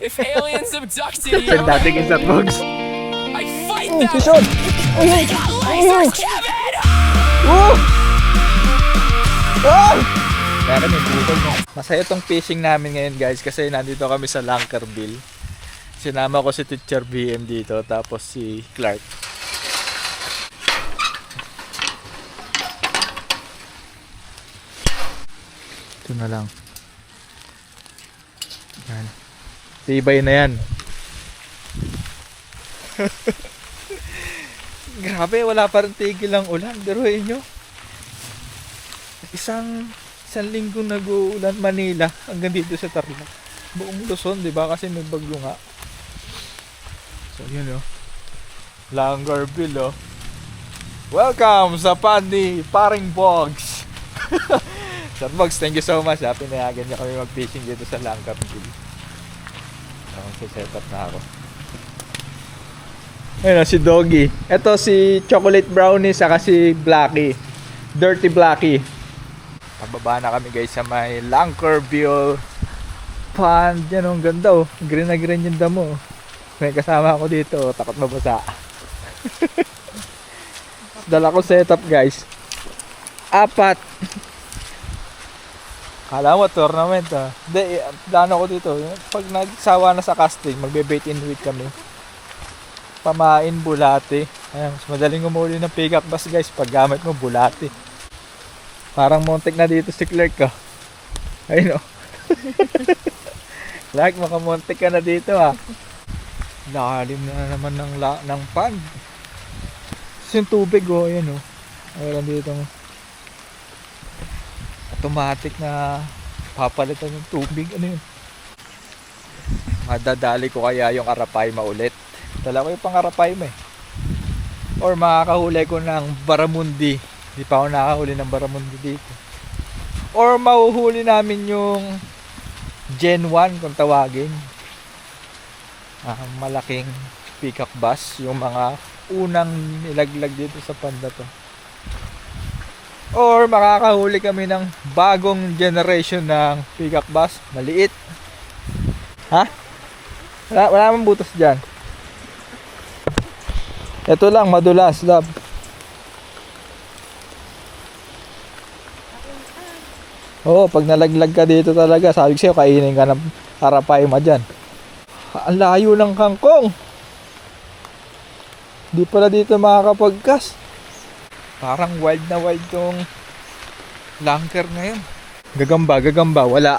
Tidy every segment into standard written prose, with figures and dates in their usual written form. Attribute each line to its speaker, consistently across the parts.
Speaker 1: If aliens abducted you,
Speaker 2: Send natin yung Starbucks.
Speaker 1: I fight them!
Speaker 2: Sison!
Speaker 1: They got lasers, Kevin!
Speaker 2: Kaya kami bukol mo. Masaya tong fishing namin ngayon guys kasi nandito kami sa Lankerville. Sinama ko si Teacher BM dito tapos si Clark. Ito na lang. Yan. Tibay na yan. Grabe, wala pa rin tigil ang ulan. Biruin nyo. Isang linggong nag-uulan Manila hanggang dito sa Tarlac. Buong Luzon, di ba? Kasi may bagyo nga. So, yun Lankerville, Welcome sa Pandi Paring Bogs. Sir Bogs, thank you so much. Pinayagan niya kami mag-fishing dito sa Lankerville. Set up na ako. Ayun si Doggy. Ito si Chocolate Brownie saka si Blackie. Dirty Blackie. Pababa na kami guys sa may Lankerville Pond. Yan ang ganda Green na green yung damo. May kasama ako dito. Takot mabasa. Dala ko setup guys. 4. Kala mo tournament Hindi, plano ko dito. Pag nagsawa na sa casting, magbe-bait in with kami. Pamain, bulate. Ayan, mas madaling umuli ng pick-up bass guys pag gamit mo bulate. Parang montek na dito si Clark Ayun Clark, makamontek ka na dito Lalim na naman ng pond. Kasi yung tubig ayan Ayun dito automatic na papalitan yung tubig. Ano yun? Madadali ko kaya yung arapay maulit. Dala ko yung pang arapay mo Or makakahuli ko ng baramundi. Hindi pa ako nakahuli ng baramundi dito. Or mahuhuli namin yung Gen 1 kung tawagin. Malaking pick-up bass. Yung mga unang nilaglag dito sa panda to. Or makakahuli kami ng bagong generation ng pick-up bass. Maliit. Wala namang butas dyan. Ito lang, madulas, love. Oo, pag nalaglag ka dito talaga, sabi ko sa'yo, kainin ka ng arapay mo dyan. Ang layo ng kangkong. Di pala dito makakapagkas. Parang wild na wild tong Lanker ngayon. Gagamba, wala.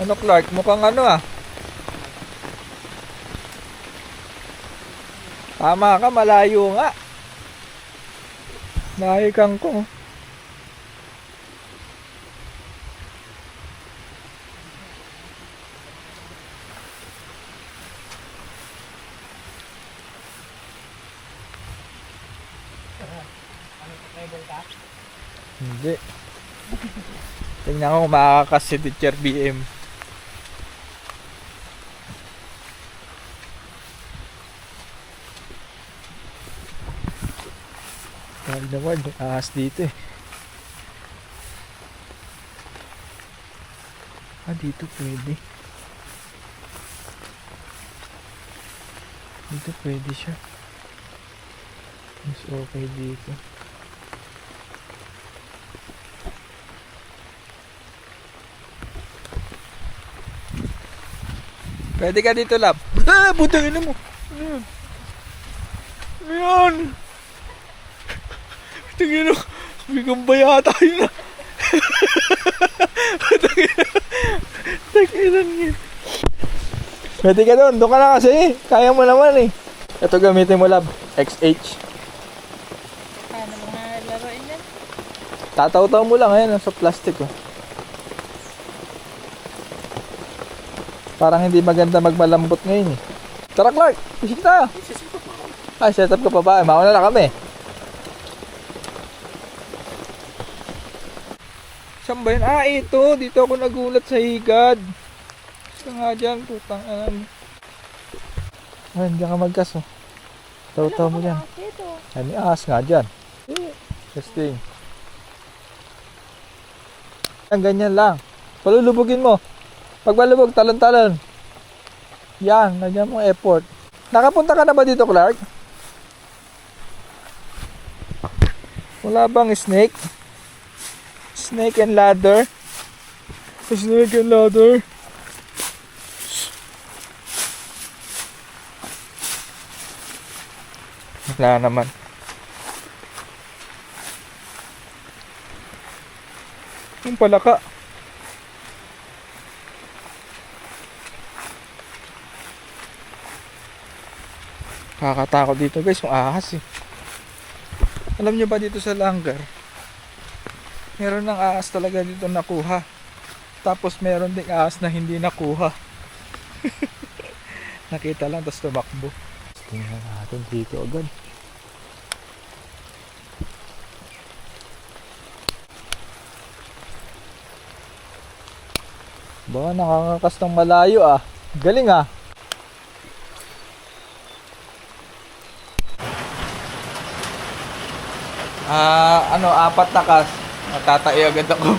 Speaker 2: Ano Clark, mukhang Tama ka, malayo nga. Malayo kangkong. Hindi. Tingnan ko kung makakakas si Teacher BM. Wild na wild, ahas dito dito pwede. Dito pwede siya. Mas okay dito. Pwede ka dito, lap. Butangin mo. Ayan. Tingin mo. Bigamba yata yun Takinan yun. Pwede ka doon. Doon ka na kasi. Kaya mo naman Ito gamitin mo, lab. XH.
Speaker 3: Paano mo nga laruin yan?
Speaker 2: Tataw-taw mo lang. Ayan, sa plastic Parang hindi maganda magmalambot ngayon Tara Clark, isip tayo. Ay, set up ka pa ba? Mauna na kami. Saan ba yun? Ito. Dito ako nagulat sa higad. ka nga dyan, putang alam. Ay, hindi ka magkas oh. Taw-taw mo dyan. Ay, may ahas nga dyan. Testing. Ang ganyan lang. Palulubugin mo. Pag malubog, talon-talon. Yan, ganyan mo effort. Nakapunta ka na ba dito, Clark? Wala bang snake? Snake and ladder? Snake and ladder? Wala naman. Yung palaka. Kakatakot dito guys, yung ahas eh. Alam nyo ba dito sa Langar, meron ng ahas talaga dito nakuha. Tapos meron ding ahas na hindi nakuha. Nakita lang tapos tumakbo. Tingnan natin dito agad. Baka nakakakas ng malayo ah. Galing ah. Apat na kas. Matatay agad ako.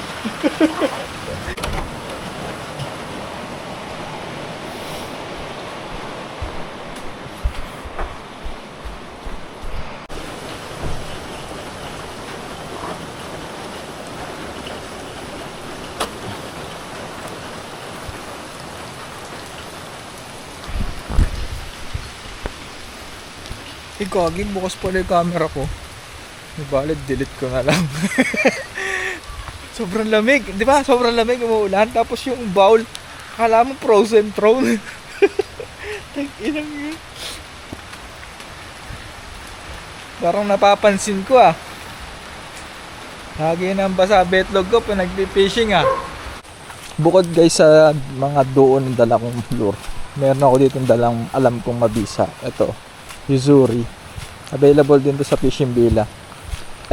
Speaker 2: Gaging bukas pala yung camera ko. Valid, delete ko na lang. Sobrang lamig, di ba? Sobrang lamig, umuulan. Tapos yung bowl, akala mo frozen throne. Tag-inang yun. Parang napapansin ko ah. Lagi nang basa betlog ko pa nagpi-fishing ah. Bukod guys sa mga doon ng dala kong lure, meron ako dito dalang alam kong mabisa. Ito, Yuzuri. Available din to sa Fishing Villa.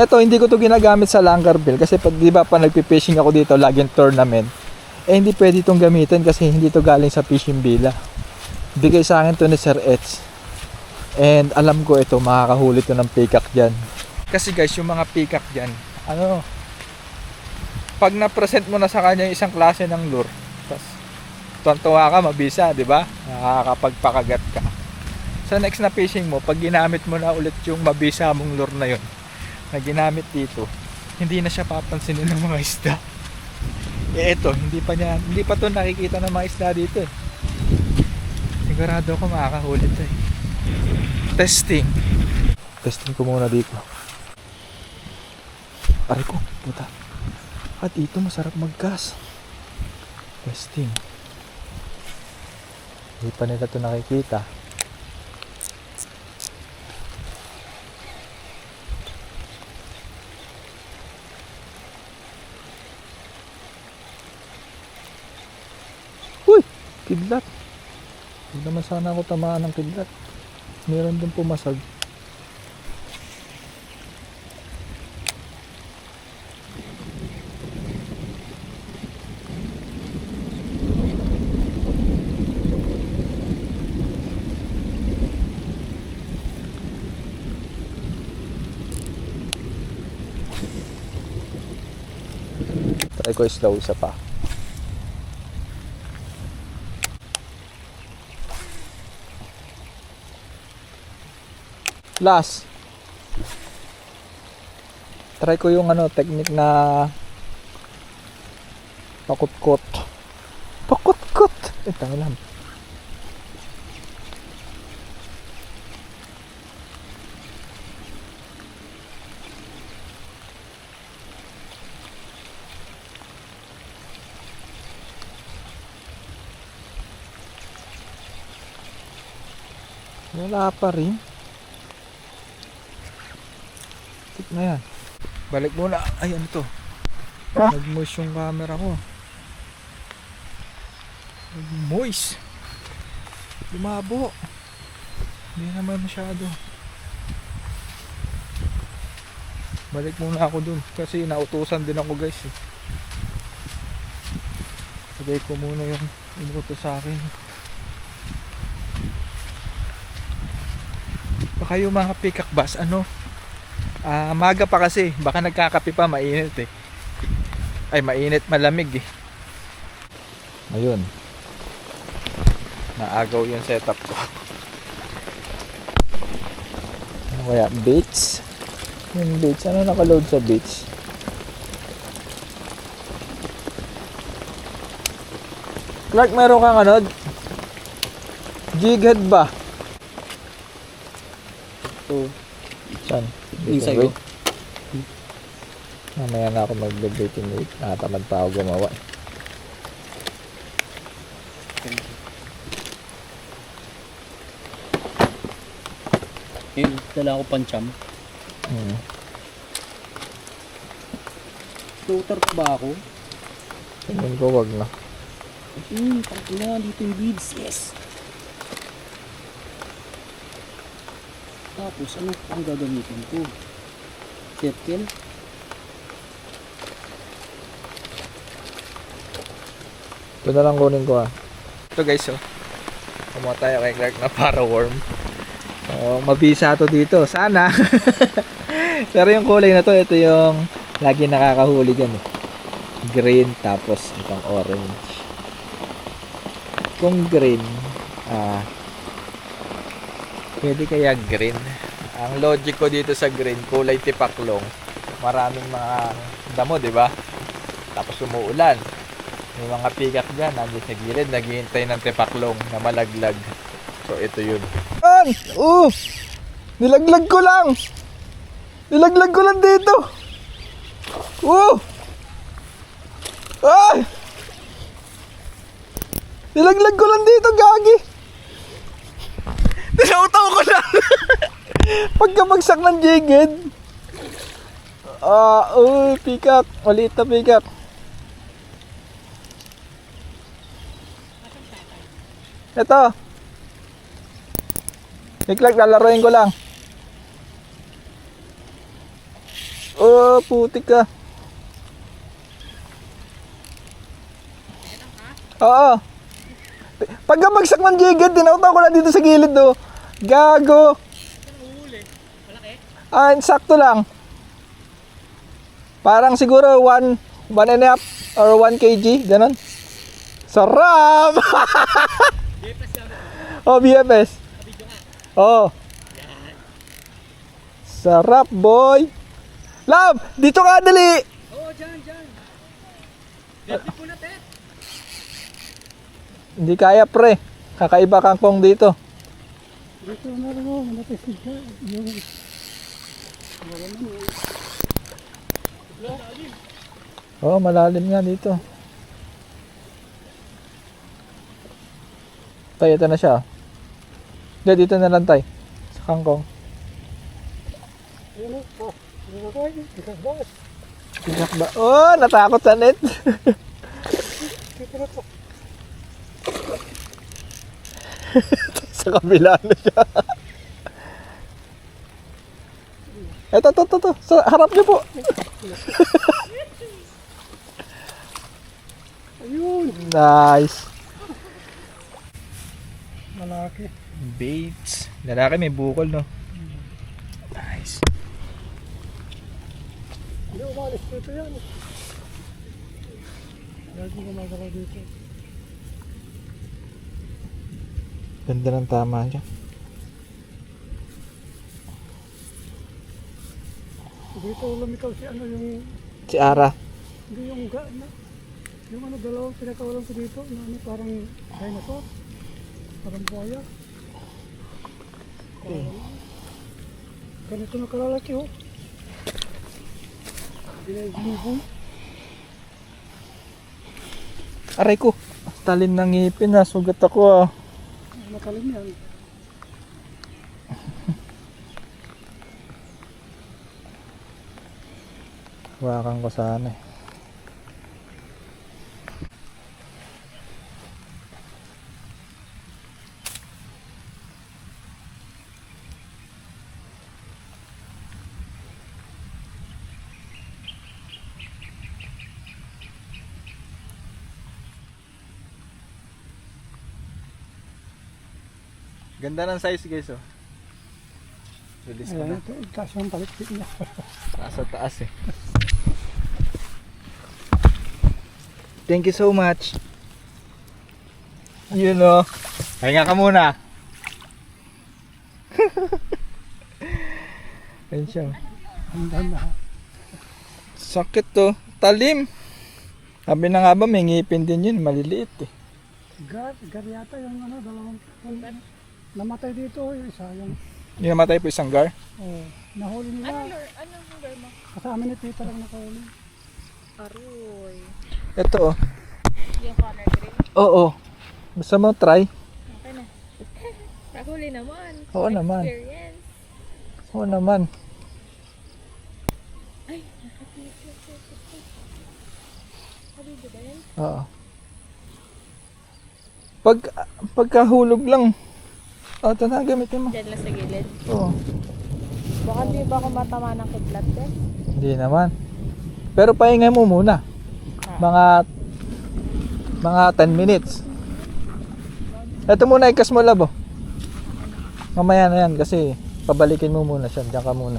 Speaker 2: Ito, hindi ko to ginagamit sa Langarville kasi pag di ba pa nagpi-fishing ako dito, laging tournament. Eh hindi pwede itong gamitin kasi hindi to galing sa Fishing Villa. Bigay sa akin to ni Sir Eds. And alam ko ito, makakahuli to ng peacock dyan. Kasi guys, yung mga peacock dyan, pag na-present mo na sa kanya yung isang klase ng lure, tapos tuwan-tuwa ka, mabisa, di ba? Nakakapagpakagat ka. Sa next na fishing mo, pag ginamit mo na ulit yung mabisa mong lure na yun, na ginamit dito, hindi na siya papansinin ng mga isda. Eh eto, hindi pa to nakikita ng mga isda dito eh. Sigurado ako makakahuli to eh. Testing ko muna dito. Aray ko, puta. At dito masarap mag-gas. Testing. Hindi pa nila to nakikita. Uy! Kidlat. Hindi naman sana ako tamaan ng kidlat. Meron din pumasag. Try ko slow isa pa. Last. Try ko yung technique na pakutkot. Pakutkot. Tangilan. Wala pa rin. Na yan. Balik muna. Ay, ano to? Nag-moist yung camera ko. Nag-moist. Lumabo. Hindi naman masyado. Balik muna ako dun. Kasi nautusan din ako guys. Lagay ko muna yung Inuto sa akin. Baka yung mga peacock bass, maga pa kasi. Baka nagkakape pa, mainit eh. Ay, mainit, malamig eh. Ayun. Naagaw yung setup ko. Ano kaya? Baits? Yung baits, ano nakaload sa baits? Clark, meron kang jig head ba?
Speaker 4: Oo.
Speaker 2: Saan?
Speaker 4: Yung sa'yo.
Speaker 2: Wait. Mamaya na ako mag-bait and wait. Nakatamad pa ako gumawa.
Speaker 4: Yun, dala ko pancham. Floater pa ba ako?
Speaker 2: Tingin ko wag na.
Speaker 4: Tangina, dito yung beads. Yes! Tapos, ano ang gagamitin ko? Circle?
Speaker 2: Ito na lang kunin ko Ito guys kumuha tayo kay Clark na para worm. Mabisa to dito. Sana. Pero yung kulay na to, ito yung lagi nakakahuli dyan green tapos itong orange. Kung green, pwede kaya green. Ang logic ko dito sa green, kulay tipaklong. Maraming mga damo, di ba? Tapos umuulan. May mga peacock dyan, nandiyan sa gilid, naghihintay ng tipaklong na malaglag. So, ito yun. Nilaglag ko lang! Nilaglag ko lang dito! Ay! Nilaglag ko lang dito, gagi! Tinautaw ko lang! Pagkamagsak ng jigid. Peacock. Maliit na peacock. Ito. Clark, lalaroin ko lang. Putik ka. Oo. Pagkamagsak ng jigid, tinautaw ko lang dito sa gilid do. Gago. Sakto lang. Parang siguro 1 and a half or 1 kg, ganun. Sarap! BFS. Sarap, boy. Love, dito ka, dali.
Speaker 4: Dyan. Dito po na, Ted.
Speaker 2: Hindi kaya, pre. Kakaiba kangkong dito.
Speaker 4: Dito na rin ako, malapit siya.
Speaker 2: Malalim nga dito. Tay, ito na siya. Dito na lang, tay. Sa kangkong. Pinak ba? Natakot sa net. Sa kabila na siya. Ito. Sa harap niyo po. Ayun. Nice.
Speaker 4: Malaki.
Speaker 2: Baits. Lalaki may bukol, no? Nice.
Speaker 4: Hindi umalis dito yan. Lagi gumagawa dito.
Speaker 2: Ganda ng tama dyan.
Speaker 4: Dito lumitaw si yung...
Speaker 2: Si Ara.
Speaker 4: Hindi yung dalawang pinakawalan ko dito na parang dinosaur. Parang buhaya. Ganito na kalalaki Ginagibong.
Speaker 2: Aray ko. Talim ng ngipin na. Sugat ako
Speaker 4: Matalim yan.
Speaker 2: Hawakan ko sana Ganda ng size guys oh. Release ko
Speaker 4: Ayan,
Speaker 2: na.
Speaker 4: ito, itaas yung palikpik niya.
Speaker 2: Taas sa taas eh. Thank you so much. You know. Pahinga ka muna. Ayun siya.
Speaker 4: Hanggang na.
Speaker 2: Sakit to. Talim. Sabi na nga ba may ngipin din yun. Maliliit eh.
Speaker 4: Gar yata yung dalawang namatay dito yung isa. Yung,
Speaker 2: Hindi namatay po isang gar.
Speaker 4: nahuli nila.
Speaker 3: Anong number mo?
Speaker 4: Kasama ni Tita lang nakahuli.
Speaker 3: Aroy.
Speaker 2: Ito oh.
Speaker 3: Yung color green.
Speaker 2: Oo. Gusto mo try?
Speaker 3: Okay na. Nakahuli naman.
Speaker 2: Oo naman.
Speaker 3: Experience.
Speaker 2: Oo naman.
Speaker 3: Ay, nakapito. Sabi ba yan?
Speaker 2: Oo. Pagkahulog lang. Oh, ito na gamitin mo.
Speaker 3: Diyan lang sa gilid.
Speaker 2: Oo.
Speaker 3: Baka di ba ako matama ng kidlat din?
Speaker 2: Hindi naman. Pero pahinga mo muna. Mga 10 minutes. Ito muna ikas mo labo. Mamaya na yan kasi pabalikin mo muna siya. Diyan ka muna.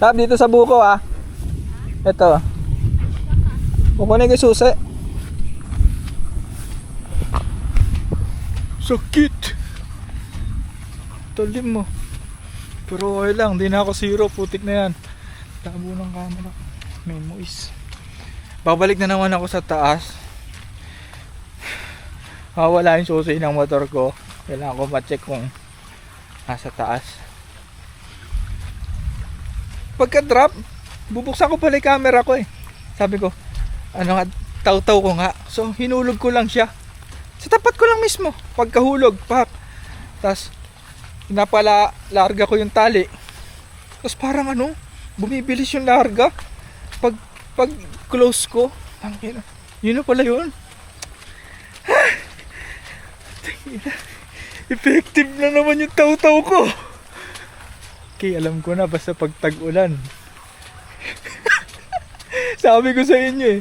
Speaker 2: Tap dito sa buko ah. Ito. Kukunin ko yung susi. Sakit. Talim mo. Pero okay lang, di na ako zero, putik na yan. Tabo ng camera. May moist. Babalik na naman ako sa taas. Wala yung susi ng motor ko. Kailangan ko ma-check kung nasa taas. Pagka drop, bubuksan ko pala yung camera ko eh. Sabi ko, ano nga, taw-taw ko nga. So hinulog ko lang siya. Sa tapat ko lang mismo. Pagkahulog, pak. Tapos napala larga ko yung tali. Tapos parang ano, bumibilis yung larga. Pag close ko, yun na pala yun. Effective na naman yung taw-taw ko. Okay, alam ko na basta pag tag-ulan. Sabi ko sa inyo eh,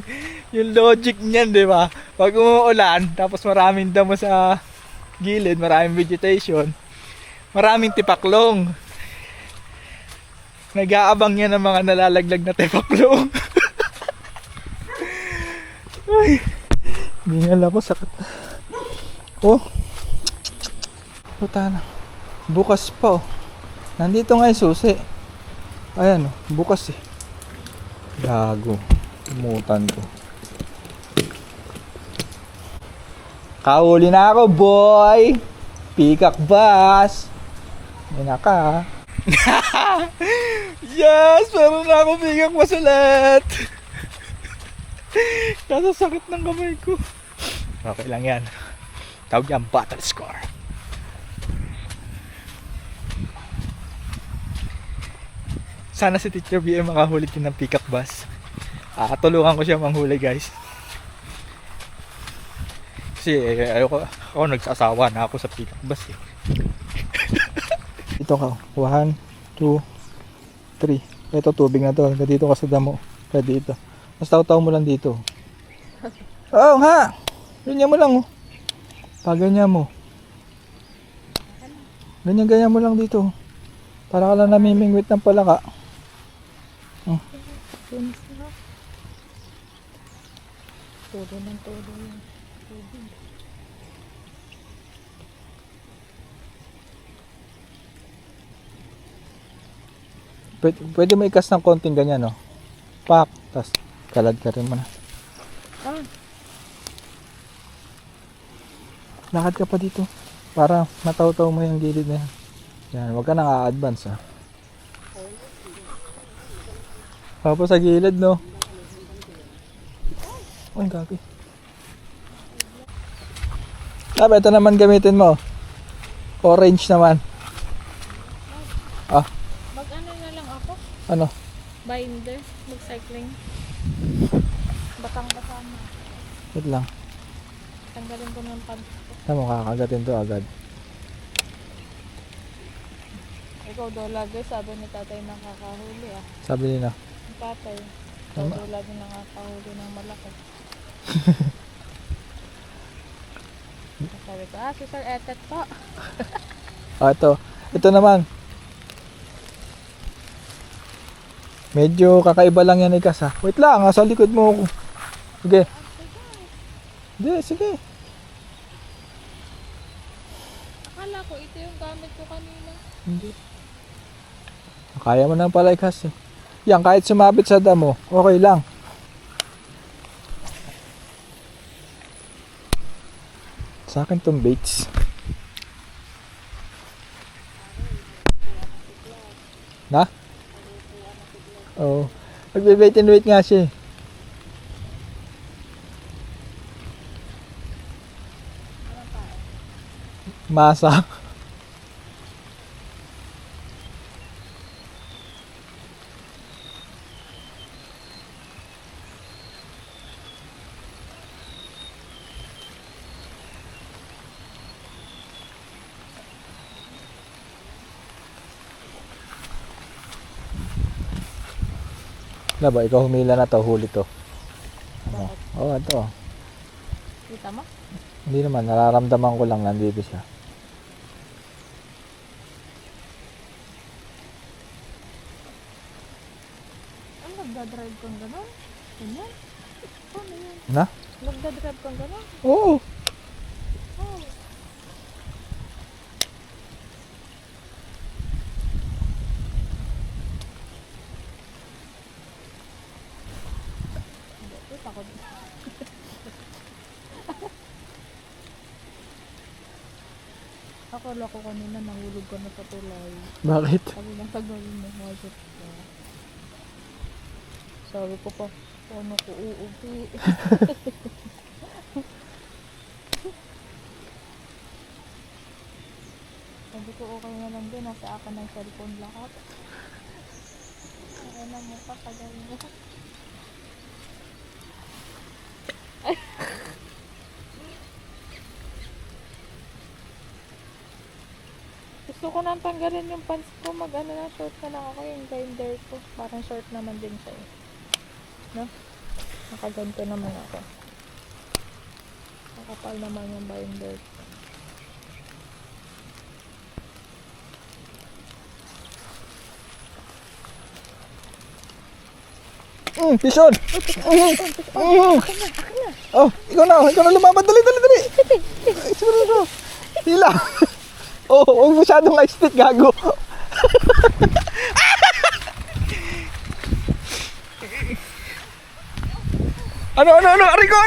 Speaker 2: yung logic niyan, di ba? Pag umuulan, tapos maraming damo sa gilid, maraming vegetation, maraming tipaklong. Nag-aabang yan ng mga nalalaglag na tipaklong. Ay, bingal ako, sakit. Oh, puta na. Bukas pa oh. Nandito nga yung susi. Ayan oh, bukas eh. Gago. Tumutan ko. Kahuli na ako, boy! Pikak bass! Yan na ka. Yes! Meron na ako pikak bass ulit! Nasasakit ng kamay ko. Okay lang yan. Tawag yan, battle score. Sana si Teacher BM makahuli din ng pikak bass. Tulungan ko siya manghuli guys. Kasi ako nagsasawa na ako sa pikak bass eh. Ito ka, 1, 2, 3. Ito tubig na to, dito ka sa damo. Pwede dito. Mas taw-taw mo lang dito. Oo nga! Ganyan mo lang oh. Paganyan mo. Ganyan mo lang dito. Para ka lang namimingwit ng palaka.
Speaker 3: Todo ng todo yung tubig.
Speaker 2: Pwede mo ikas ng konting ganyan no. Pak, tas kalad ka rin mo na. Lakad ka pa dito para mataw-taw mo yung gilid na yan. Yan, huwag ka nang a-advance ha. Tapos sa gilid no. Uy, gabi. Ito naman gamitin mo. Orange naman.
Speaker 3: Mag-ano na lang ako?
Speaker 2: Ano?
Speaker 3: Binder. Mag-cycling. Batang-bata na.
Speaker 2: Wait lang.
Speaker 3: Tanggalin ko ng pants ko.
Speaker 2: Saan mo kakagatin to agad?
Speaker 3: Ikaw daw lagi, sabi ni tatay nakakahuli ah.
Speaker 2: Sabi nila.
Speaker 3: Ang tatay. Ikaw daw lagi nakakahuli ng malaki. Sabi ko, si Sir Etet po.
Speaker 2: Ito. Ito naman. Medyo kakaiba lang yan, Ikas, ha. Wait lang, sa likod mo ako. Sige. Hindi, sige.
Speaker 3: Akala ko, ito yung gamit ko kanina.
Speaker 2: Hindi. Kaya mo na pala, Ikas, eh. Yan, kahit sumabit sa damo, okay lang. Sa akin tong baits. Na? Oo. Magbe-bait and wait nga siya, eh. Masa. Na ba, ikaw humila na to, huli to. Ano? Oo, ito.
Speaker 3: Kita mo?
Speaker 2: Hindi naman, nararamdaman ko lang nandito siya.
Speaker 3: Ano, nagdadrive kang gano'n? Ganyan? Paano yan?
Speaker 2: Na?
Speaker 3: Nagdadrive kang gano'n?
Speaker 2: Oo.
Speaker 3: Oh. Hindi, takot. Akala ko kanina nahulog ka na sa tulay.
Speaker 2: Bakit?
Speaker 3: Sabi ng tagalin mo, masip ka. Sabi ko pa, ano ko uupi. Sabi ko okay na lang din, nasa akin ng cellphone lahat. Ay na mo pa, tagalin mo. Gusto ko nang tanggalin yung pants ko, mag-ano na, short na lang ako yung grinder ko. Parang short naman din siya eh. No? Nakaganto naman ako. Nakapal naman yung binder ko.
Speaker 2: Pison! Oh, ikaw na lumaban, dali. Siguro. Hila. Oh, huwag masyadong high speed, gago. Ano? Arigo.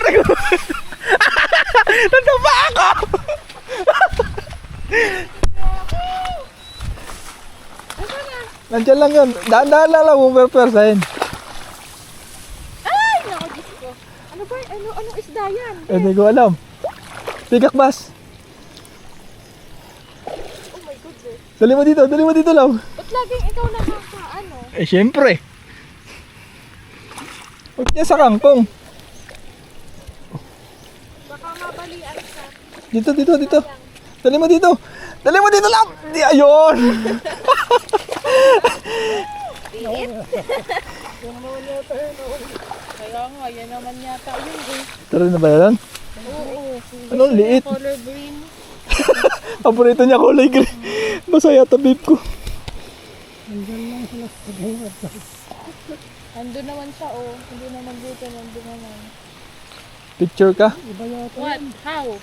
Speaker 2: Natapa ako. Nandiyan lang yun. Daan-daan lang lang, uberpersahin.
Speaker 3: Ay! Naku, Diyos ko. Ano ba? Anong isda yan?
Speaker 2: Hindi ko alam. Pigak bas.
Speaker 3: Oh my goodness.
Speaker 2: Dali mo dito lang.
Speaker 3: Ba't laging ikaw nakakaano?
Speaker 2: Eh, syempre. Huwag niya sa kangkong.
Speaker 3: Baka mabalian ka.
Speaker 2: Dito. Dali mo dito lang. Di, ayun.
Speaker 3: Kaya nga, yan naman yata yun eh.
Speaker 2: Tara na ba yan?
Speaker 3: Oo.
Speaker 2: Anong liit?
Speaker 3: Color green.
Speaker 2: Paborito niya kulay green. Masaya to babe ko.
Speaker 3: Ando naman siya oh. Hindi naman dito, nandun naman.
Speaker 2: Picture ka?
Speaker 3: What? How?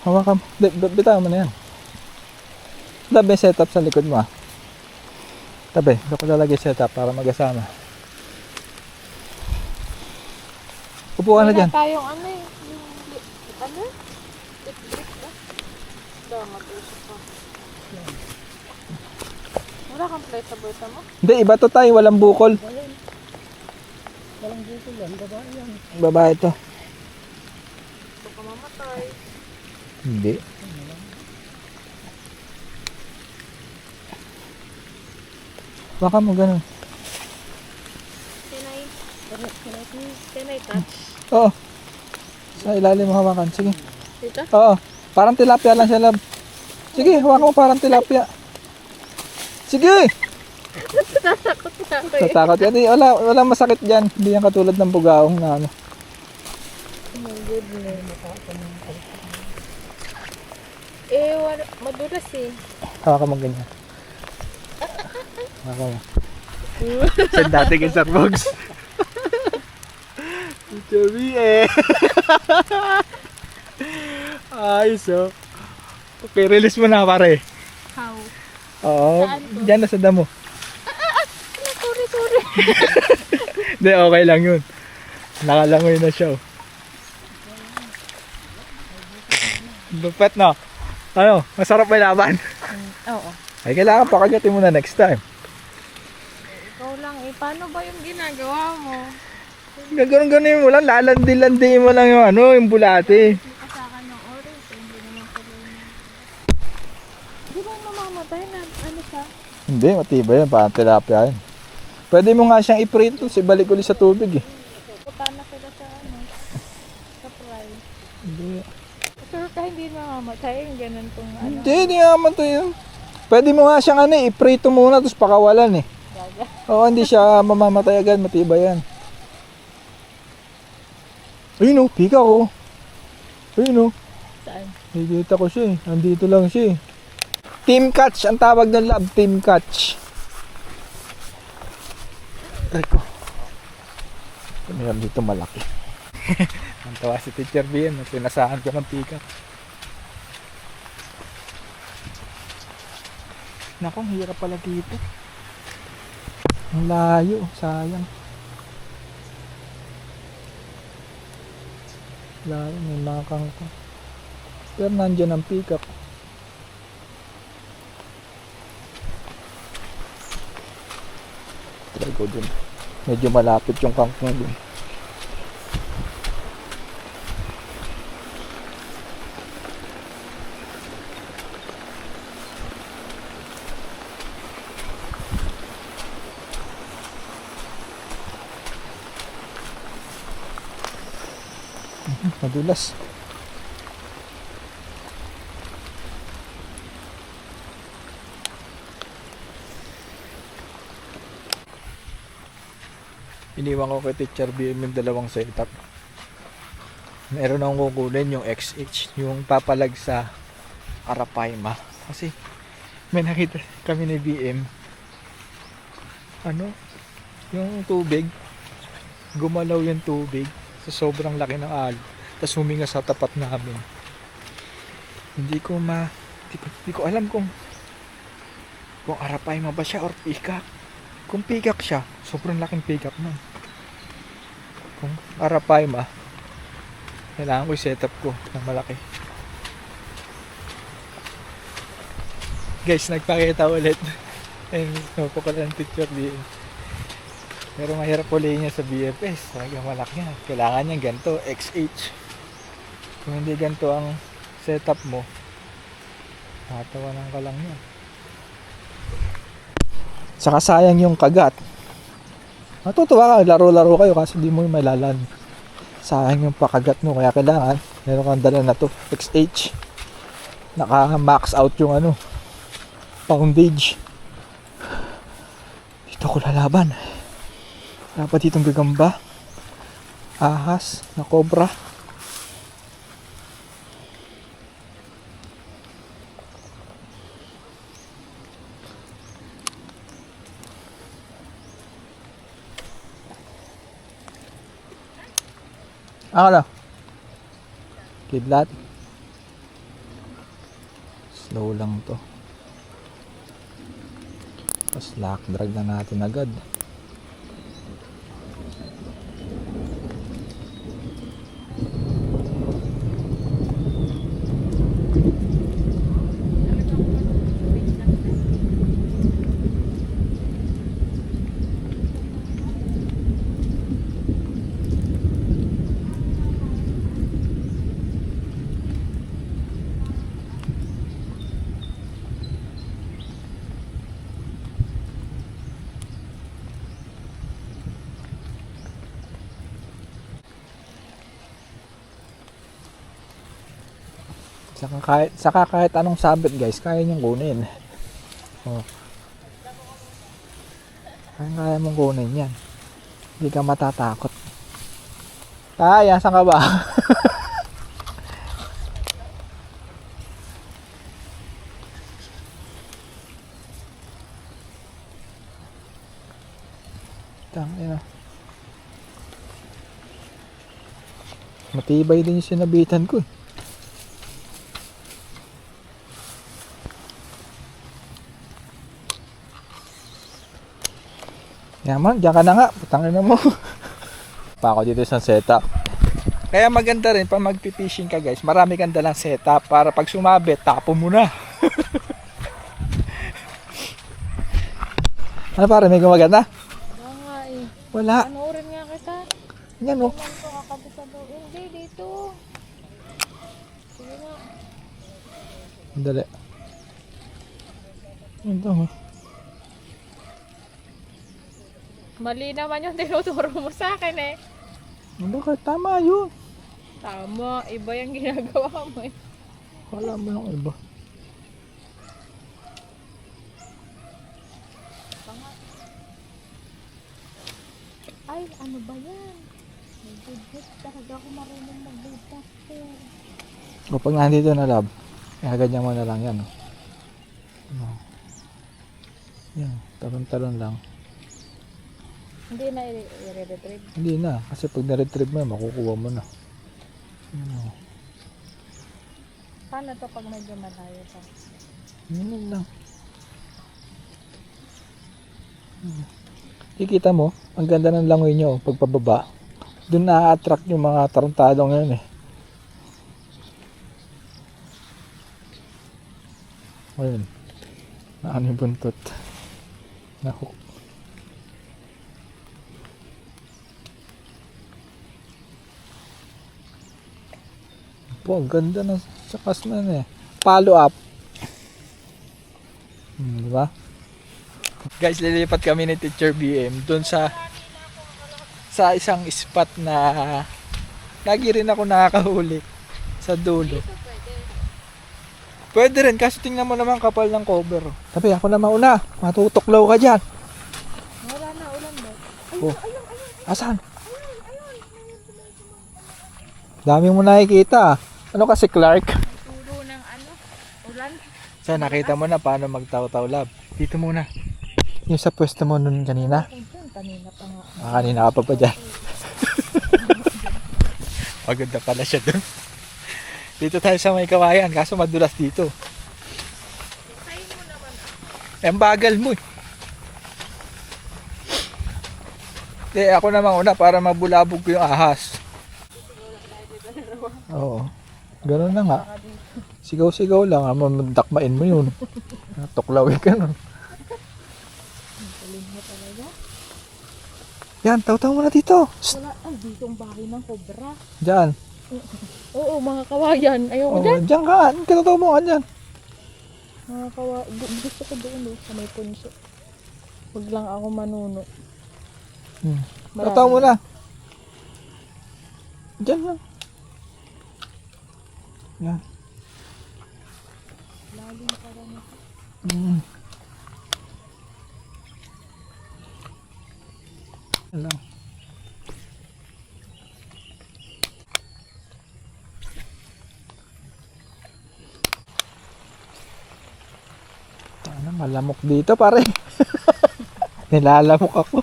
Speaker 2: Hawakan mo. Bitaw mo na yan. Tabi setup sa likod mo, ah. Tabi, ako lalagay setup para magkasama. Upo ka na dyan.
Speaker 3: Wala tayong ano eh. Yung, ano? Lip ba? Damat isa pa. Wala kang plate sa bulsa mo?
Speaker 2: Hindi, iba to tayo. Walang bukol.
Speaker 4: Walang dito yan, babae yan.
Speaker 2: Babae to.
Speaker 3: Baka mamatay.
Speaker 2: Hindi. Baka mo ganun.
Speaker 3: Can I touch?
Speaker 2: Oo. Sa ilalim mo hawakan. Sige.
Speaker 3: Dito?
Speaker 2: Oo. Parang tilapia lang siya, lab. Sige, hawakan mo parang tilapia. Sige!
Speaker 3: Takot na ako eh.
Speaker 2: Tatakot yan. Wala masakit dyan. Hindi yan katulad ng bugaong na ano.
Speaker 3: Oh my goodness. Madulas eh.
Speaker 2: Hawakan mo ganyan. Hawakan mo. Saan dati kay Sir Bogs? Chabi eh. Ayos oh. Okay, release mo na pare.
Speaker 3: How?
Speaker 2: Oo,
Speaker 3: Saan to?
Speaker 2: dyan na sa damo.
Speaker 3: Sorry.
Speaker 2: Hindi, okay lang yun. Nakalangoy na siya oh. Lupet no? Ano, masarap may laban.
Speaker 3: Oo.
Speaker 2: Ay, kailangan pakagatin mo na next time.
Speaker 3: Ikaw lang eh. Paano ba yung ginagawa mo?
Speaker 2: Gano'n mo lang, lalandi-landi mo lang yung ano, yung bulate.
Speaker 3: Hindi ka sa akin ng oras. Hindi naman pala yun. Di ba mamamatay na ano siya?
Speaker 2: Hindi, matibay yan, parang tilapia yan. Pwede mo nga siyang iprito, ibalik ulit sa tubig eh.
Speaker 3: Puta na sila sa ano. Sa fry.
Speaker 2: Hindi,
Speaker 3: Sure ka hindi mamamatay yung ganun kung ano.
Speaker 2: hindi naman to yun. Pwede mo nga siyang ano, iprito muna, tapos pakawalan eh.
Speaker 3: Gaga.
Speaker 2: Oo, hindi siya mamamatay agad, matibay yan. Ayun o, pika ko. Ayun o,
Speaker 3: Saan?
Speaker 2: nakikita ko siya eh. Nandito lang siya eh. Team catch, ang tawag ng lab, team catch. Ay ko. Meron dito malaki. Ang tawa si Teacher B, pinasahan ko ng pika. Naku, ang hirap pala dito. Ang layo, sayang. Layo, may mga kangko. Pero nandyan ang peacock. Try ko dun. Medyo malapit yung kangko dun. Madulas. Iniwan ko kay Teacher BM yung dalawang setup. Meron akong kukunin yung XH, yung papalag sa Arapaima. Kasi may nakita kami ni BM. Ano? Yung tubig. Gumalaw yung tubig sa sobrang laki ng alon. Tapos huminga sa tapat namin. Hindi ko alam kung Arapaima ba siya or peacock. Kung peacock siya, sobrang laking peacock nun. Kung Arapaima, kailangan ko i-setup ko na malaki. Guys, nagpakita ulit. And po ko lang picture din. Pero mahirap ulit niya sa BFS. Talagang malaki yan. Kailangan niya ganito, XH. Kung hindi ganito ang setup mo, matawanan ka lang yan. Saka sayang yung kagat. Matutuwa ka, laro-laro kayo kasi di mo yung malalan. Sayang yung pakagat mo, kaya kailangan meron kang dala na to, XH. Naka-max out yung ano, poundage. Dito ko lalaban. Dapat ditong gagamba, ahas, na cobra. Ano? Kidlat. Slow lang to. Tapos lock drag na natin agad. Saka kahit anong sabit guys, kaya niyong kunin. Oh. Kaya mong kunin yan. Hindi ka matatakot. Tay, asan ka ba? Matibay din yung sinabitan ko. Yaman, diyan ka na nga. Putangin na mo. Pa ako dito sa setup. Kaya maganda rin pag magpipishing ka guys. Marami kang dalang setup para pag sumabit, tapo mo na. Ano pare, may gumagana?
Speaker 3: Wala nga eh.
Speaker 2: Wala.
Speaker 3: Panoorin nga kita.
Speaker 2: Yan oh.
Speaker 3: Naman ko kakabit sa loob. Hindi, dito. Sige nga.
Speaker 2: Dali. Ito oh.
Speaker 3: Mali naman yung tinuturo mo sa akin eh.
Speaker 2: Bakit? Tama yun.
Speaker 3: Tama, iba yung ginagawa mo eh.
Speaker 2: Wala mo lang iba.
Speaker 3: Ay, ano ba yan? Nag-good talaga ako marunong mag-podcaster.
Speaker 2: Kapag nandito na lab, ganyan mo na lang yan. Oh. Ano? Yan, talon-talon lang.
Speaker 3: Hindi na i-retrieve.
Speaker 2: Hindi na, kasi pag na-retrieve mo, makukuha mo na. Ano?
Speaker 3: Paano to pag medyo malayo pa?
Speaker 2: Yun lang. Kikita mo, ang ganda ng langoy nyo pagpababa. Doon na-attract yung mga tarantadong yan eh. Ayun. Naano yung buntot. Nahook. Po, ang ganda ng sakas na eh. Follow up. Diba? Guys, lilipat kami ni Teacher BM doon sa isang spot na lagi rin ako nakakahuli sa dulo. Pwede rin, kasi tingnan mo naman kapal ng cover. Sabi, ako na mauna. Matutuklaw ka dyan.
Speaker 3: Wala na, ulan ba?
Speaker 2: Oh. Asan? Dami mo nakikita. Ano kasi Clark?
Speaker 3: Turo ng ano? Ulan?
Speaker 2: So, nakita mo na paano magtaw-taw lab. Dito muna. Yung sa pwesto mo nun kanina.
Speaker 3: Kanina pa nga.
Speaker 2: Kanina ka pa dyan. Maganda pala siya dun. Dito tayo sa may kawayan, kaso madulas dito. Ang bagal mo eh. Ako namang una para mabulabog ko yung ahas. Oo. Ganun na nga. Sigaw-sigaw lang, dakmain mo yun. Tuklawin ka nun. Yan, taw-taw mo na dito.
Speaker 3: Wala, ay, dito ang bahay ng cobra.
Speaker 2: Diyan.
Speaker 3: Oo, mga kawayan. Ayoko
Speaker 2: Oo,
Speaker 3: dyan.
Speaker 2: diyan ka. Kinataw mo ka dyan.
Speaker 3: Mga kawayan. Gusto ko doon sa may punso. Huwag lang ako manuno.
Speaker 2: Taw mo na. Diyan lang. Yan.
Speaker 3: Lalim para na.
Speaker 2: Yan lang. Ano, malamok dito pare. Nilalamok ako.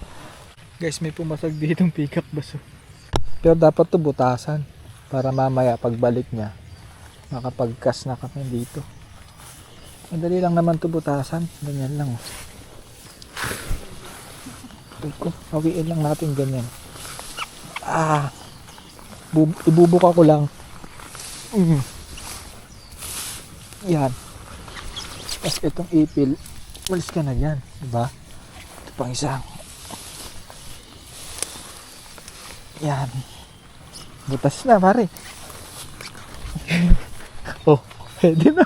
Speaker 2: Guys, may pumasag ditong pickup baso. Pero dapat to butasan para mamaya pagbalik niya makapagkas na kami dito. Madali lang naman to butasan. Ganyan lang. Hawiin lang natin ganyan. Ibubuka ko lang. Yan. Tapos itong ipil, walis ka na dyan, diba? Ito pang isa. Yan. Butas na, pare. Oh, pwede na.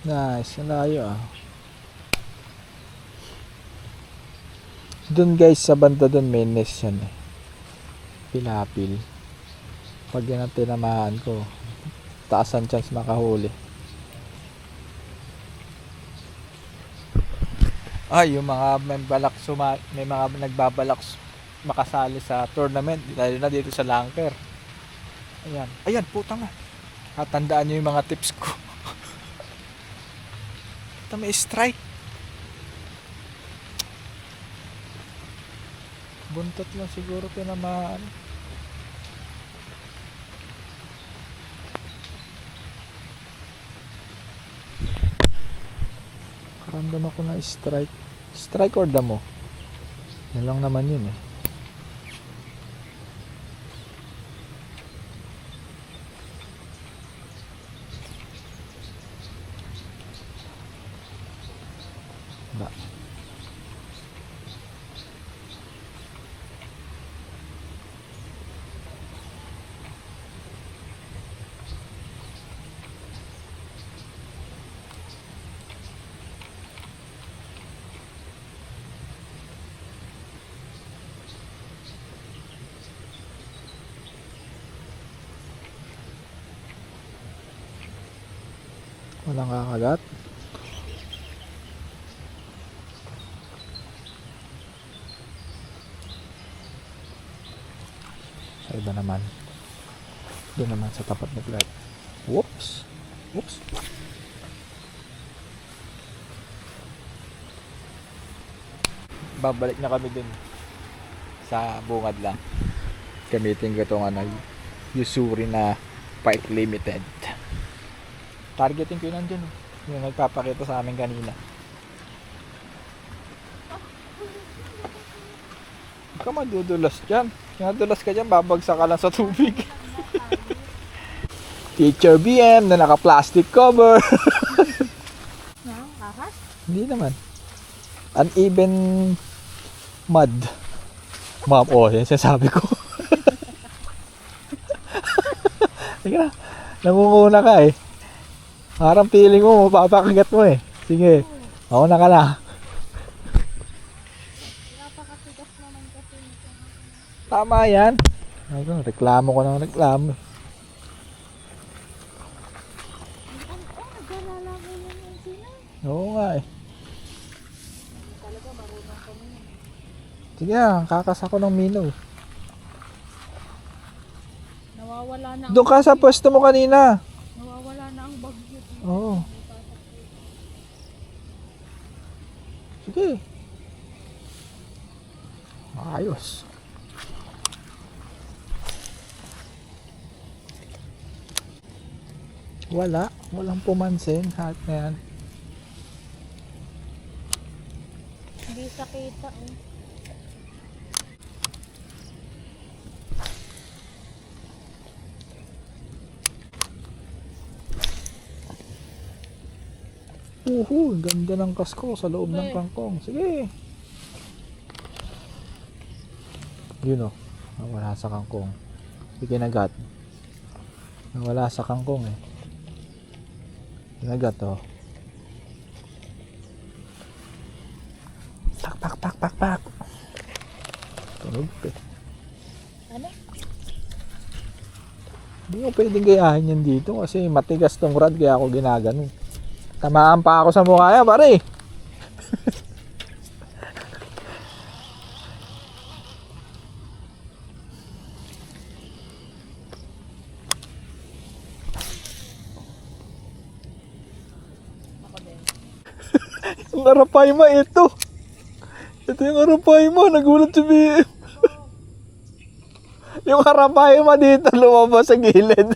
Speaker 2: Nice, nalayo ah. Doon guys, sa banda doon may nest yan eh. Pilapil. Pag yan ang tinamaan ko, taas ang chance makahuli. Ay, yung mga may mga nagbabalak makasali sa tournament, lalo na dito sa Lanker. Ayan, ayan, puta nga. Tatandaan nyo yung mga tips ko. Ito may strike. Buntot lang siguro tinamaan. Karamdam ako na strike. Strike or damo? Yan lang naman yun eh. Ba. Walang kakagat. Sa iba naman. Doon naman sa tapat ng light. Whoops! Whoops! Babalik na kami dun sa bungad lang. Gamitin ko itong Usuri na Pike Limited. Targeting ko yun nandun. Yung nagpapakita sa amin kanina. Huwag ka madudulas dyan. Nadulas ka dyan, babagsak ka lang sa tubig. Teacher BM na naka-plastic cover.
Speaker 3: Ahas?
Speaker 2: Hindi naman. Uneven mud. Ma'am, yan sasabi ko. Sige na. Nangunguna ka eh. Parang feeling mo, mapapakagat mo eh. Sige. Mauna ka na.
Speaker 3: Napakatigas naman kasi nito.
Speaker 2: Tama yan. Reklamo ko ng reklamo.
Speaker 3: Naglalaki lang yan sila.
Speaker 2: Oo nga eh.
Speaker 3: Talaga marunong kami.
Speaker 2: Sige na, kakas ako ng minaw.
Speaker 3: Nawawala na
Speaker 2: Doon ka sa pwesto mo kanina.
Speaker 3: nawawala na ang bagyo.
Speaker 2: Oo. Sige. Ayos. Walang pumansin. Hat na yan.
Speaker 3: Hindi sakita eh.
Speaker 2: Ganda ng kasko sa loob ng kangkong. Sige. Yun o. Nawala sa kangkong. Hindi kinagat. Nawala sa kangkong eh. Kinagat o. Pak. Tunog eh.
Speaker 3: Ano?
Speaker 2: Hindi ko pwedeng gayahin yan dito kasi matigas tong rod kaya ako ginagano. Tamaan pa ako sa mukha yan, pare. Yung arapay mo ito. Ito yung arapay mo, nagulat si BM. Yung arapay mo dito lumabas sa gilid.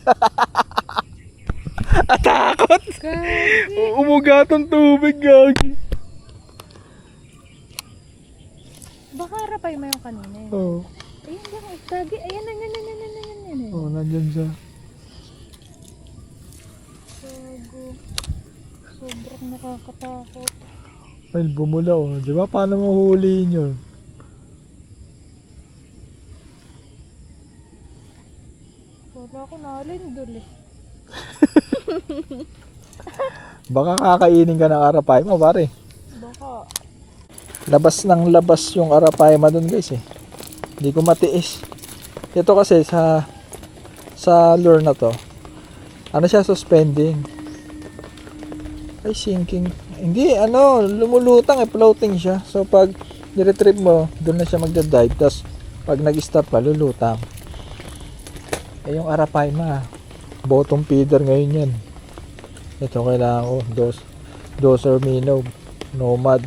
Speaker 2: Atakot! Umugat ang tubig, gagi.
Speaker 3: Baka harapay mo yung kanina eh.
Speaker 2: Oo.
Speaker 3: Ayun lang, tagi. Ayan.
Speaker 2: Oh, nandyan siya.
Speaker 3: Gago. Sobrang nakakatakot.
Speaker 2: Well, bumula oh. Di ba? Paano mahuhulihin yun?
Speaker 3: Wala ko nalindol eh.
Speaker 2: Baka kakainin ka ng arapayma, pare.
Speaker 3: Baka.
Speaker 2: Labas ng labas yung arapayma dun, guys eh. Hindi ko matiis. Ito kasi sa lure na to. Ano siya, suspending. Ay, sinking. Hindi, lumulutang eh, floating siya. So pag niretrieve mo, dun na siya magda-dive. Tapos pag nag-stop ka, lulutang. Eh yung arapayma, bottom feeder ngayon yan. Ito kailangan ko, doser minnow, nomad.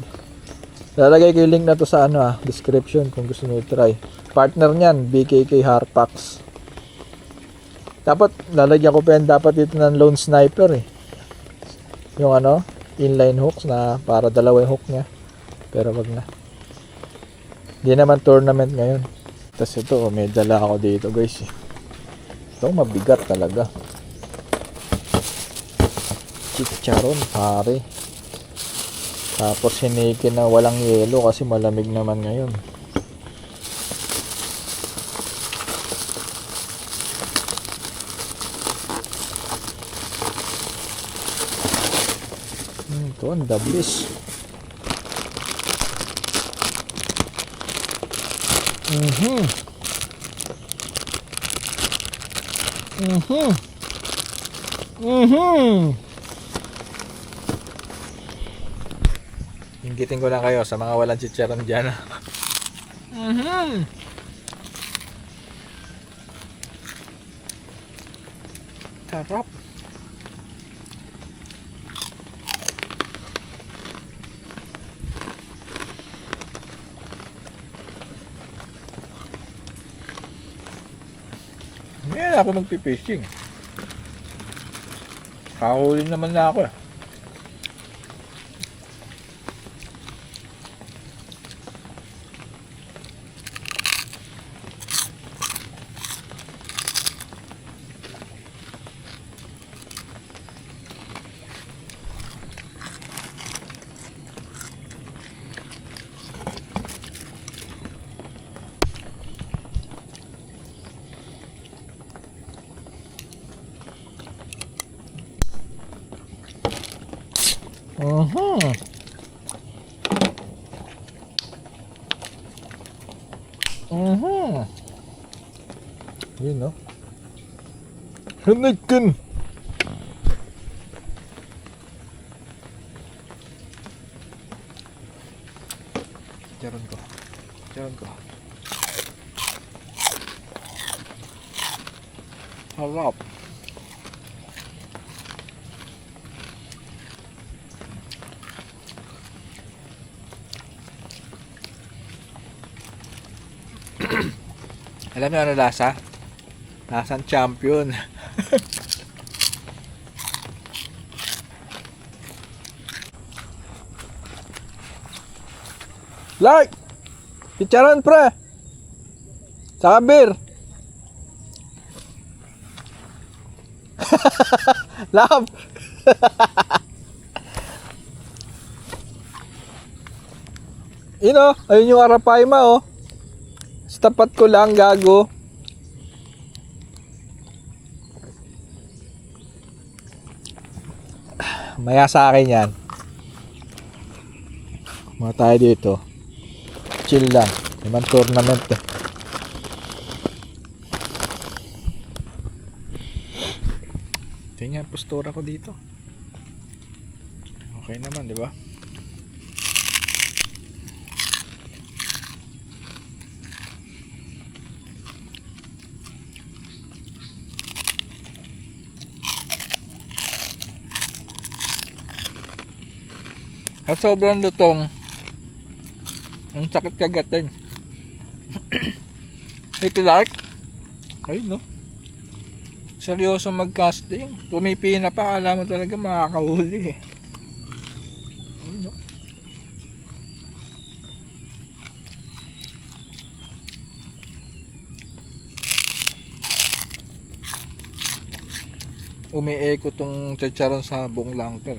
Speaker 2: Lalagay ko yung link na to sa description kung gusto niyo i-try. Partner niyan, BKK Harpax. Dapat, lalagyan ko pa yan dapat dito ng Lone Sniper eh. Yung inline hooks na para dalawa yung hook niya. Pero wag na. Hindi naman tournament ngayon. Tapos ito, may dala ako dito guys eh. Ito, mabigat talaga. Chicharon, pare. Tapos hinikin na walang yelo kasi malamig naman ngayon. Ito ang dablis. Inggitin ko lang kayo sa mga walang chicharon dyan. Sarap. Ngayon ako magpipishing. Kahuli naman na ako eh. Yun no. Hanakin. Jaron ko. Harap. Alam niyo ano lasa? Lasang champion. Like! Chicharon pre! Saka beer! Love! Ayun yung Arapaima oh. Sa tapat ko lang, gago. Maya sa akin yan. Mga tayo dito. Chill lang. Naman tournament eh. Tingnan postura ko dito. Okay naman, di ba? At sobrang lutong. Ang sakit kagatin. Ito like. Ayun no. Seryoso mag-casting. Pumipina pa. Alam mo talaga makakahuli eh. Ayun no. Umi-echo tong chicharon sa buong langker.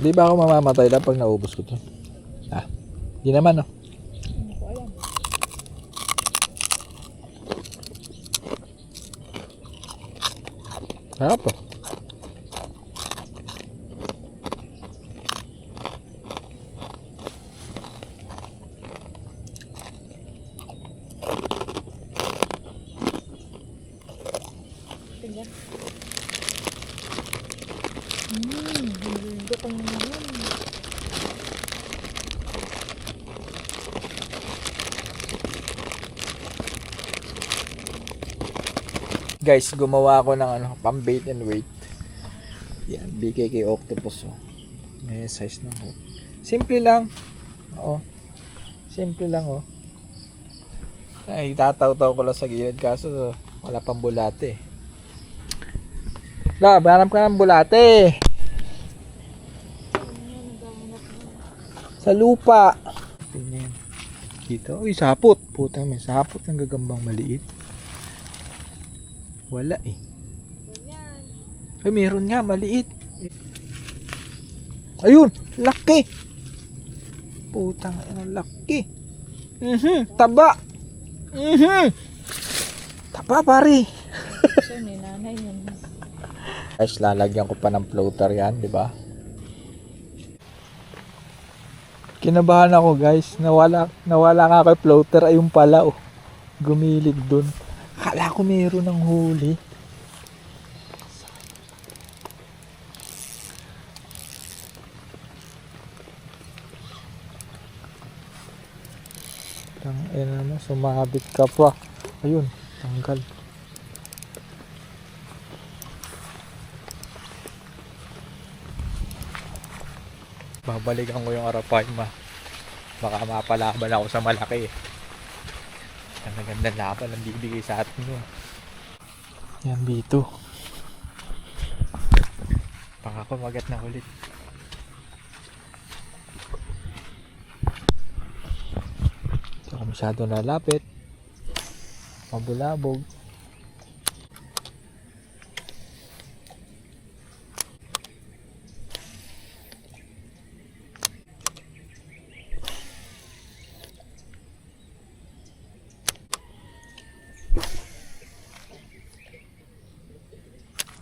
Speaker 2: Di ba ako mamamatay lang pag naubos ko to? Di naman no.
Speaker 3: Hindi ko alam.
Speaker 2: Sarap po.
Speaker 3: Tingnan. Lutong naman.
Speaker 2: Guys, gumawa ako ng pang bait and weight. Yan, BKK Octopus. Oh. May size ng hook. Simple lang. Oo. Simple lang, oh. Ay, tataw-taw ko lang sa gilid kaso wala pang bulate. Hanap ka ng bulate. Sa lupa. Tingnan. Dito. Uy, sapot. Puta, may sapot ng gagambang maliit. Wala eh. Ay, meron nga, maliit. Ayun, laki. Putang, ang laki. Taba. Taba, pare.
Speaker 3: So, may nanay yun.
Speaker 2: Guys, lalagyan ko pa ng floater yan, di ba? Kinabahan ako, guys. Nawala nga kay floater. Ayun pala, oh. Gumilid dun. Akala ko meron ng huli. Sumabit ka pa. Ayun, tanggal. Babalikan ko yung Arapaima. Baka mapalaban ako sa malaki. Ang magandang laban ang bibigay sa atin yun. Yan dito. Baka kumagat na ulit. Saka masyado nalapit. Mabulabog.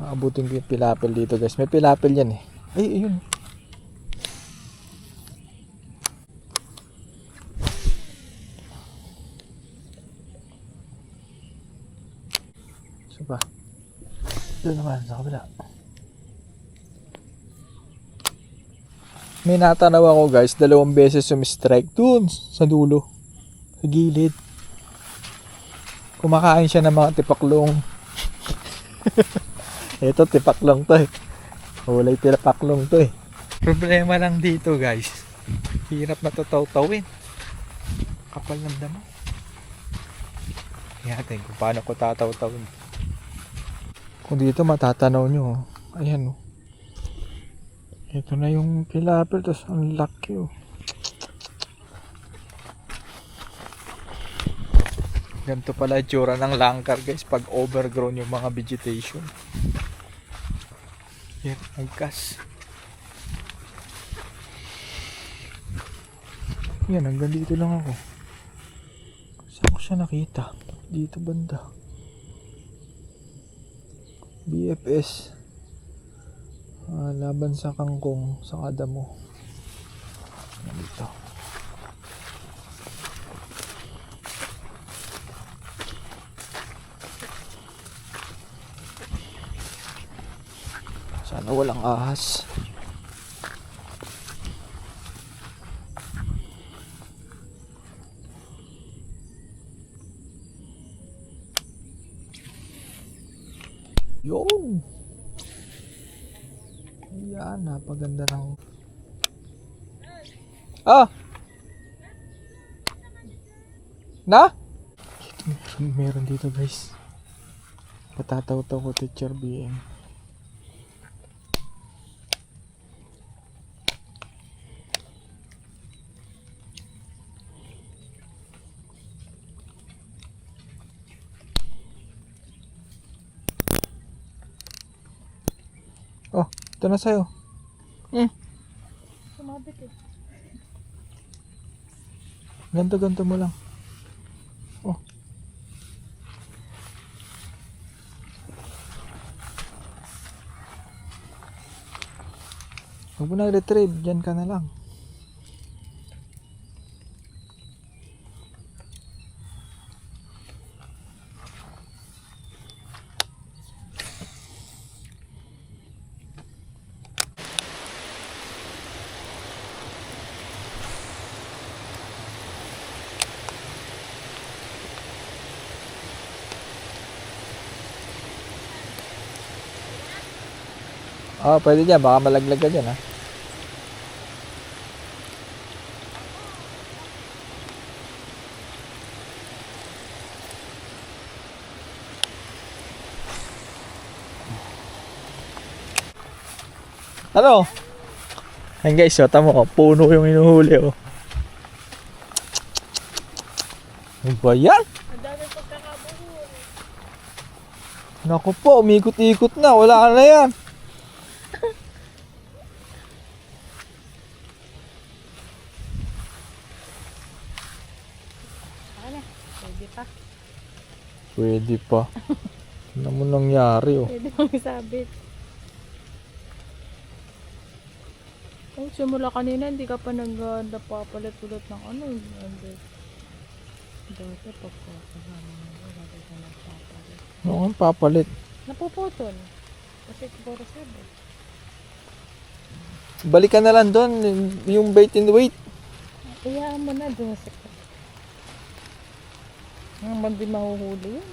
Speaker 2: Abutin ko yung pilapil dito, guys. May pilapil yan eh. Ay, ayun. Isa pa. Doon naman, sa kabila. May natanaw ako, guys. 2 beses sumistrike dun sa dulo. Sa gilid. Kumakain siya ng mga tipaklong. Ito, tipaklong to eh. Hulay tipaklong to eh. Problema lang dito, guys. Hirap na tataw-tawin. Kapal ng damo. Tingnan kung paano ko tataw-tawin. Kung dito matatanaw nyo, ayan oh. Ito na yung pilapil, tapos ang laki oh. Ganito pala itsura ng langkar, guys, pag overgrown yung mga vegetation. Yan, agkas. Yan, hanggang dito lang ako. Saan ko siya nakita? Dito banda. BFS. Laban sa kangkong sa kadamo. Yan dito. Sana walang ahas. Yun. Ayan, napaganda ng... Ah! Na? Meron dito, guys. Patataw-taw ko teacher BM. Oh, ito na sa'yo.
Speaker 3: Sumabit eh.
Speaker 2: Ganto-ganto mo lang. Oh. Huwag mo na retrieve. Diyan ka na lang. Oh, pwede dyan. Baka malaglag ka dyan, ha? Ano? Ayun guys, so, tamo, puno yung inuhuli, oh. Ano ba yan?
Speaker 3: Ang dami pagkakabuhol.
Speaker 2: Naku po, umikot-ikot na. Wala na yan.
Speaker 3: Ano? Pwede pa.
Speaker 2: Pwede pa. Ano mo nangyari, oh.
Speaker 3: Pwede mong isabit. Oh, simula kanina, hindi ka pa nagpapalit-ulit ng ano. Dati pagkakasama mo, dati ka nagpapalit.
Speaker 2: Ano ang papalit?
Speaker 3: Napuputol. Kasi siguro sabi.
Speaker 2: Balikan na lang doon, yung bait and wait.
Speaker 3: Iyaan mo na doon sa naman di mahuhuli yun.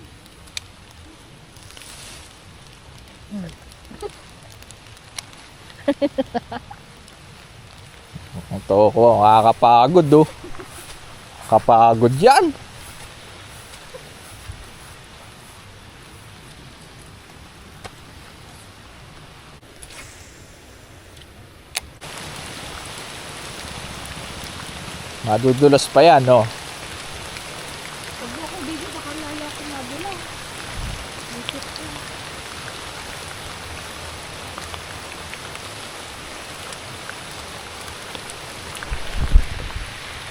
Speaker 2: Ito ko, nakakapagod, oh. Kapagod yan. Madudulas pa yan, no?
Speaker 3: Pag ako dito, baka laya ko na bila. Isip ko.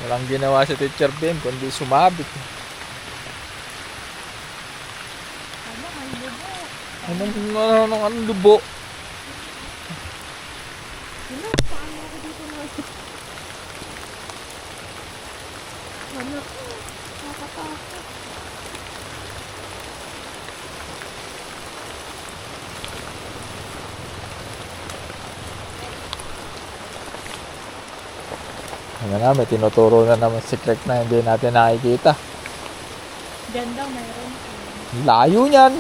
Speaker 2: Walang ginawa si Teacher Ben, kundi sumabit.
Speaker 3: Ano, may bubo.
Speaker 2: Anong lubo?
Speaker 3: Ano, paano ako dito na? Ano ko? Nakatakot.
Speaker 2: Ano na, may tinuturo na naman si Craig na hindi natin nakikita.
Speaker 3: Diyan daw mayroon.
Speaker 2: Layo niyan.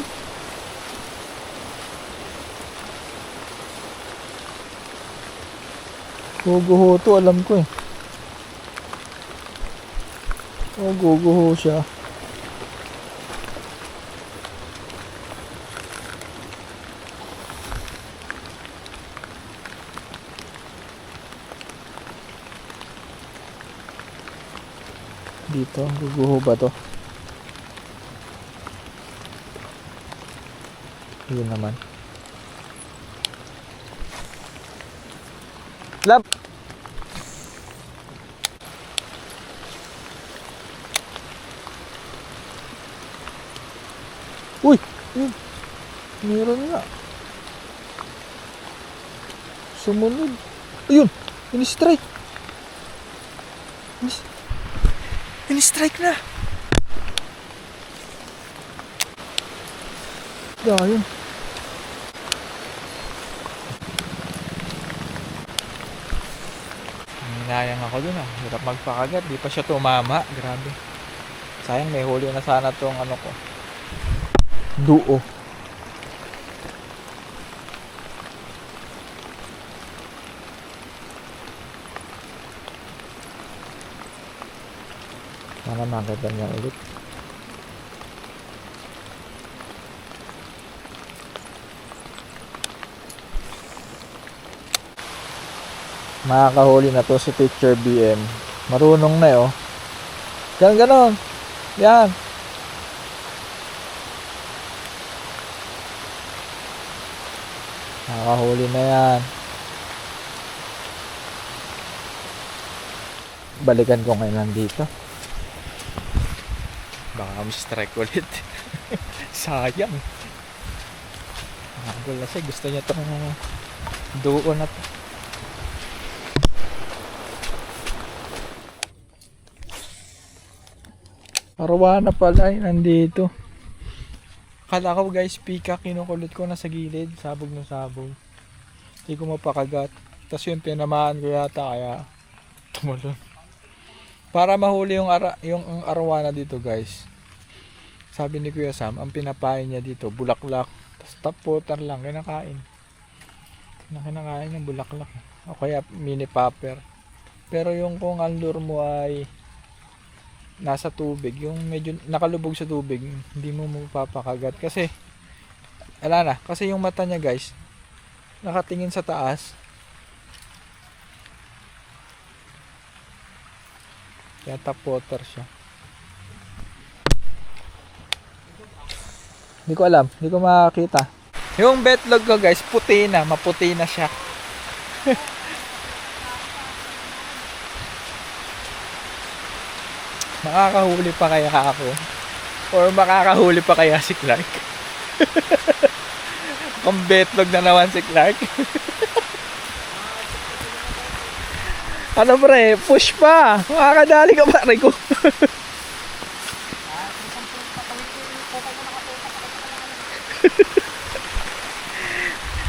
Speaker 2: Guguho to, alam ko eh. Oh, guguho siya. Dito, guguho ba to? Yun naman. Lap! Uy! Yun. Meron nga. Sumunod. Ayun! In-strike! In-strike na! Ayun. Hinayang ako dun ah. Hirap magpakagat. Di pa siya tumama. Grabe. Sayang may huli na sana tong ano ko. Duo. Sana makita niya ulit. Makakahuli na to si Teacher BM. Marunong na eh, oh. Ganon. Yan. Nakahuli na yan. Balikan ko ngayon nandito. Baka strike ulit. Sayang. Nakagul na siya. Gusto niya itong duo na to. Arwana pala ay nandito. Akala ko guys, pika kinukulot ko na sa gilid, sabog na sabog. Hindi ko mapakagat. Tapos yung tinamaan ko yata kaya tumalon. Para mahuli yung arwana dito guys. Sabi ni Kuya Sam, ang pinapain niya dito, bulaklak. Tapos taputan lang, kinakain. na kinakain ng bulaklak. O kaya mini popper. Pero yung kung ang lure mo ay nasa tubig, yung medyo nakalubog sa tubig, hindi mo mapapakagat. Kasi, ala na, kasi yung mata niya guys, nakatingin sa taas. Kaya top water siya. Hindi ko alam, hindi ko makakita. Yung betlog ko guys, puti na, maputi na siya. Makakahuli pa kaya ako? Or makakahuli pa kaya si Clark? Ang betlog na naman si Clark. Ano pre, push pa! Makakadali ka pa, Rico.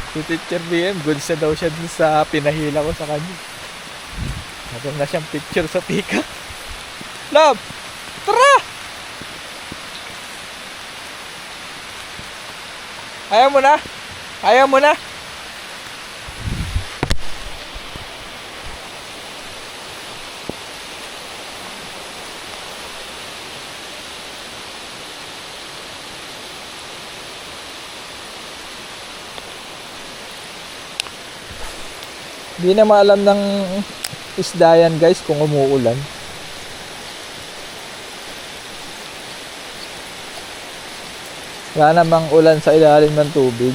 Speaker 2: Si Teacher BM, good sa daw siya dun sa pinahila ko sa kanya. Meron na siyang picture sa pika. Love! Tara! Ayaw mo na? Ayaw mo na? Hindi na maalam ng isda yan guys kung umuulan. Wala namang ulan sa ilalim ng tubig.